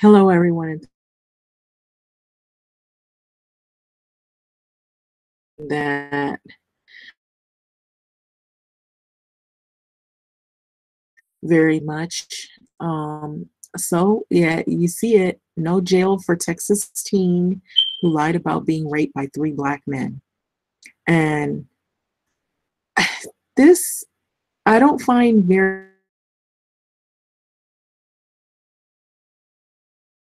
Hello, everyone. That very much. So, yeah, you see it. No jail for Texas teen who lied about being raped by three black men. And this, I don't find very,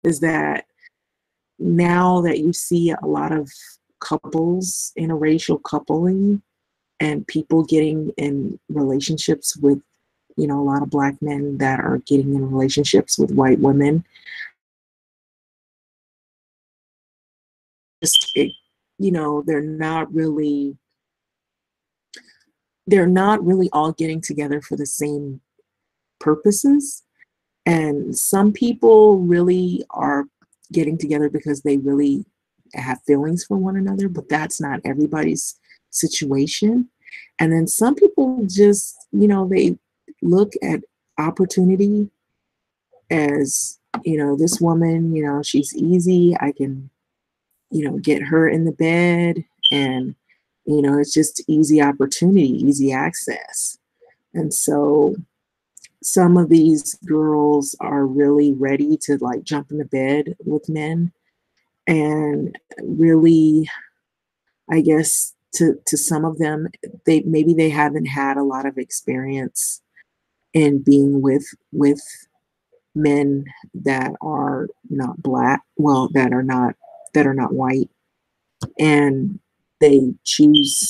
is that now that you see a lot of couples, interracial coupling, and people getting in relationships with, a lot of black men that are getting in relationships with white women. Just they're not really all getting together for the same purposes, and some people really are getting together because they really have feelings for one another, but that's not everybody's situation. And then some people just, they look at opportunity as, this woman, she's easy, I can, get her in the bed, and it's just easy opportunity, easy access. And so some of these girls are really ready to like jump in the bed with men, and really, I guess, to some of them, they haven't had a lot of experience in being with men that are not black, well, that are not white, and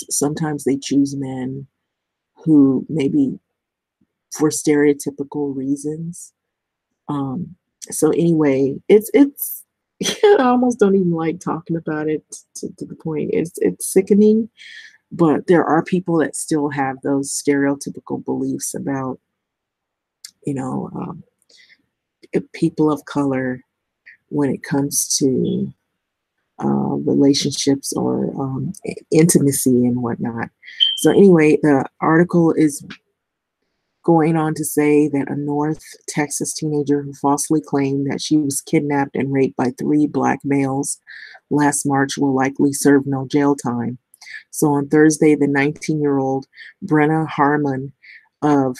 sometimes they choose men who maybe for stereotypical reasons. Um, so anyway, it's I almost don't even like talking about it to the point. It's sickening, but there are people that still have those stereotypical beliefs about, you know, um, people of color when it comes to relationships or intimacy and whatnot. So anyway, the article is going on to say that a North Texas teenager who falsely claimed that she was kidnapped and raped by three black males last March will likely serve no jail time. So on Thursday, the 19-year-old Brenna Harmon of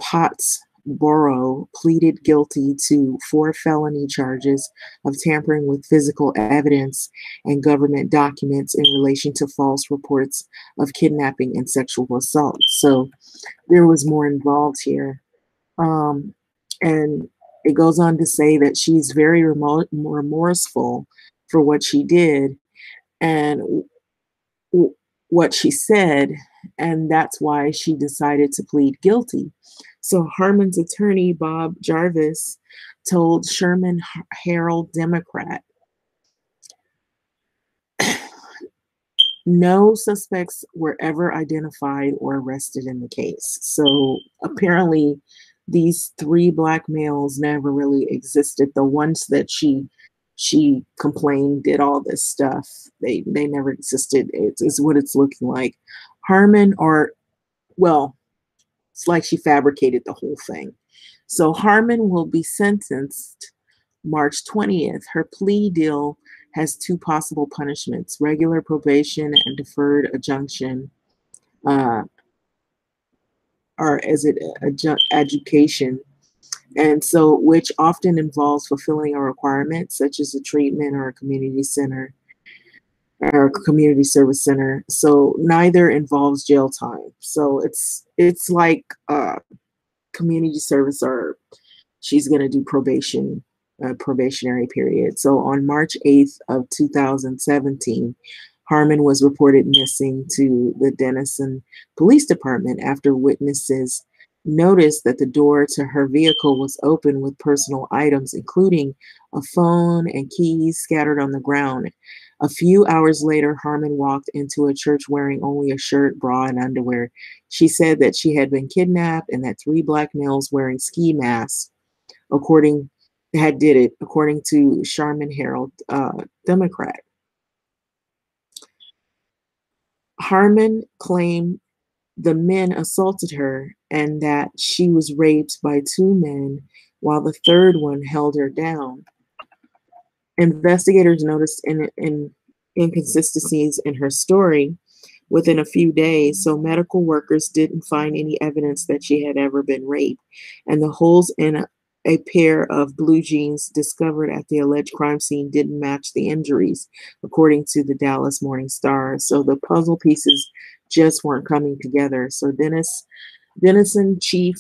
Pottsboro pleaded guilty to 4 felony charges of tampering with physical evidence and government documents in relation to false reports of kidnapping and sexual assault. So there was more involved here. Um, and it goes on to say that she's very remorseful for what she did and what she said, and that's why she decided to plead guilty. So Harmon's attorney, Bob Jarvis, told Sherman Herald Democrat, no suspects were ever identified or arrested in the case. So apparently, these three black males never really existed. The ones that she complained did all this stuff. They never existed. It's what it's looking like. Harmon, or well, it's like she fabricated the whole thing. So Harmon will be sentenced March 20th. Her plea deal has two possible punishments: regular probation and deferred adjunction, uh, or is it education? And so, which often involves fulfilling a requirement, such as a treatment or a community center or a community service center. So neither involves jail time. So it's like community service, or she's going to do probation, probationary period. So on March 8th of 2017, Harmon was reported missing to the Denison Police Department after witnesses noticed that the door to her vehicle was open with personal items, including a phone and keys scattered on the ground. A few hours later, Harmon walked into a church wearing only a shirt, bra, and underwear. She said that she had been kidnapped and that three black males wearing ski masks did it, according to Sherman Herald Democrat. Harmon claimed the men assaulted her and that she was raped by two men while the third one held her down. Investigators noticed in inconsistencies in her story within a few days, so medical workers didn't find any evidence that she had ever been raped. And the holes in a pair of blue jeans discovered at the alleged crime scene didn't match the injuries, according to the Dallas Morning Star. So the puzzle pieces just weren't coming together. So Denison Chief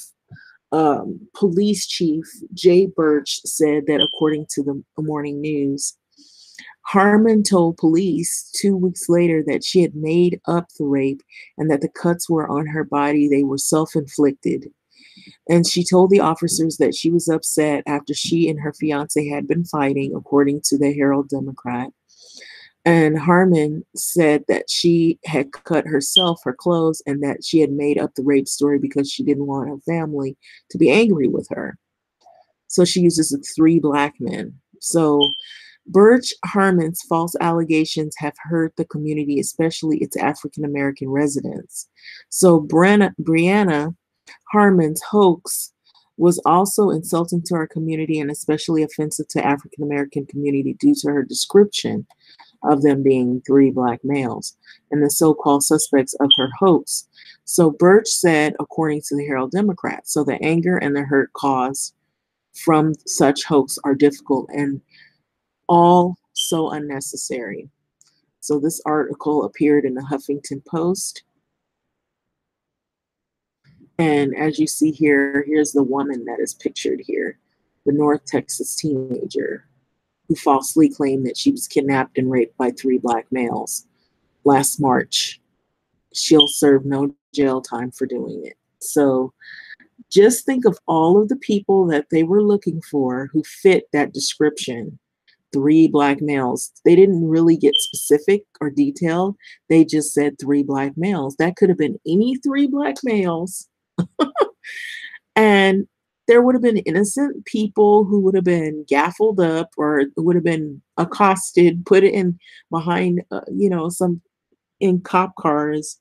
Police Chief Jay Birch said that according to the morning news, Harmon told police 2 weeks later that she had made up the rape and that the cuts were on her body, they were self-inflicted. And she told the officers that she was upset after she and her fiance had been fighting, according to the Herald Democrat. And Harmon said that she had cut herself her clothes and that she had made up the rape story because she didn't want her family to be angry with her. So she uses the three black men. So Birch Harmon's false allegations have hurt the community, especially its African American residents. So Brianna Harmon's hoax was also insulting to our community and especially offensive to African American community due to her description of them being three black males and the so-called suspects of her hoax. So Birch said, according to the Herald Democrat, so the anger and the hurt caused from such hoax are difficult and all so unnecessary. So this article appeared in the Huffington Post. And as you see here, here's the woman that is pictured here, the North Texas teenager who falsely claimed that she was kidnapped and raped by three black males last March. She'll serve no jail time for doing it. So just think of all of the people that they were looking for who fit that description. Three black males. They didn't really get specific or detailed. They just said three black males. That could have been any three black males. And there would have been innocent people who would have been gaffled up or would have been accosted, put in behind, some in cop cars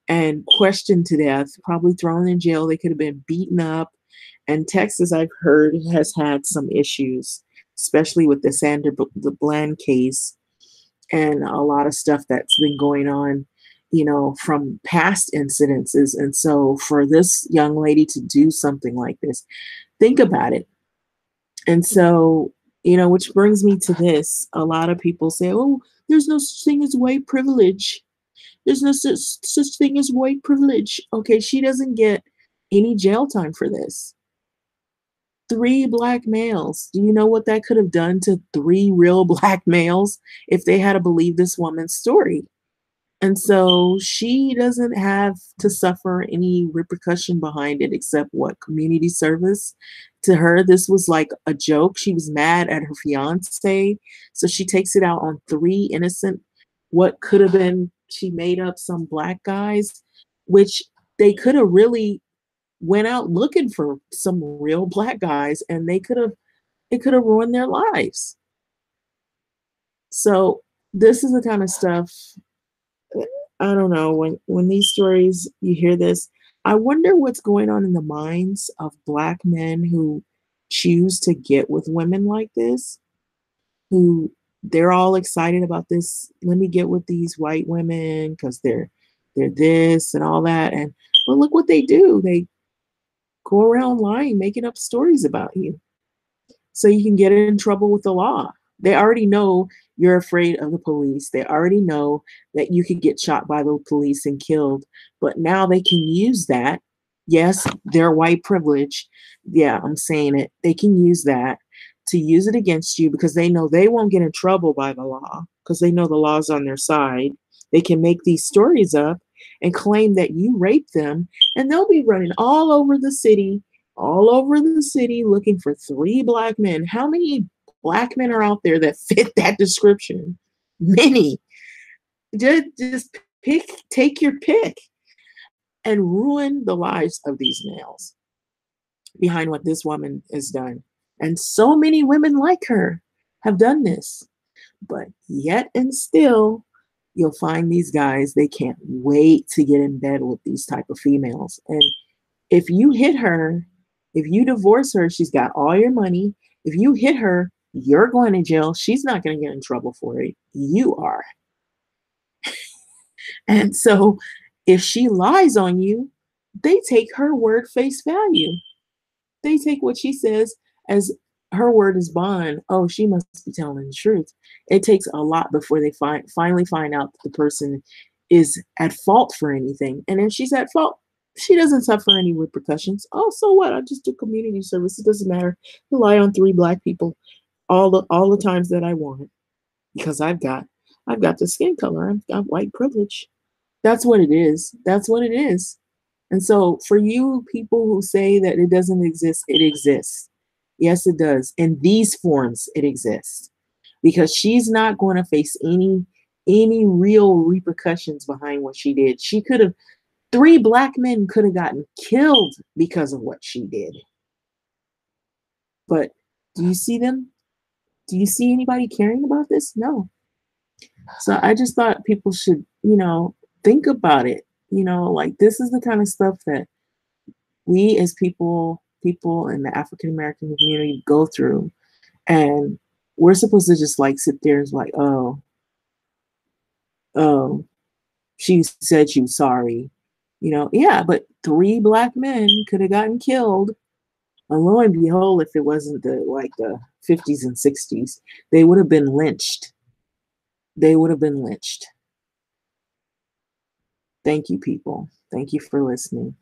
and questioned to death, probably thrown in jail. They could have been beaten up. And Texas, I've heard, has had some issues, especially with the Bland case and a lot of stuff that's been going on, from past incidences. And so for this young lady to do something like this, think about it. And so, which brings me to this. A lot of people say, oh, there's no such thing as white privilege. There's no such thing as white privilege. Okay, she doesn't get any jail time for this. Three black males. Do you know what that could have done to three real black males if they had to believe this woman's story? And so she doesn't have to suffer any repercussion behind it except what community service. To her, this was like a joke. She was mad at her fiance. So she takes it out on three innocent, what could have been, she made up some black guys, which they could have really went out looking for some real black guys and it could have ruined their lives. So this is the kind of stuff, I don't know, when these stories, you hear this, I wonder what's going on in the minds of black men who choose to get with women like this, who they're all excited about this. Let me get with these white women because they're this and all that. And but look what they do. They go around lying, making up stories about you so you can get in trouble with the law. They already know you're afraid of the police. They already know that you could get shot by the police and killed, but now they can use that. Yes, their white privilege. Yeah, I'm saying it. They can use that to use it against you because they know they won't get in trouble by the law because they know the law's on their side. They can make these stories up and claim that you raped them, and they'll be running all over the city looking for three black men. How many black men are out there that fit that description? Many. Just take your pick and ruin the lives of these males behind what this woman has done. And so many women like her have done this. But yet and still, you'll find these guys, they can't wait to get in bed with these type of females. And if you hit her, if you divorce her, she's got all your money. If you hit her, You're going to jail. She's not going to get in trouble for it. You are. And so if she lies on you, they take her word face value. They take what she says as her word is bond. Oh, she must be telling the truth. It takes a lot before they finally find out that the person is at fault for anything. And if she's at fault, she doesn't suffer any repercussions. Oh, so what? I just do community service. It doesn't matter. Rely on three black people all the times that I want because I've got the skin color. I've got white privilege. That's what it is. That's what it is. And so for you people who say that it doesn't exist, it exists. Yes, it does. In these forms, it exists. Because she's not going to face any real repercussions behind what she did. She could have three black men could have gotten killed because of what she did. But do you see them? Do you see anybody caring about this? No. So I just thought people should, think about it. Like this is the kind of stuff that we as people in the African American community go through. And we're supposed to just like sit there and like, oh, she said she was sorry. Yeah, but three black men could have gotten killed. And lo and behold, if it wasn't the 50s and 60s, they would have been lynched. They would have been lynched. Thank you, people. Thank you for listening.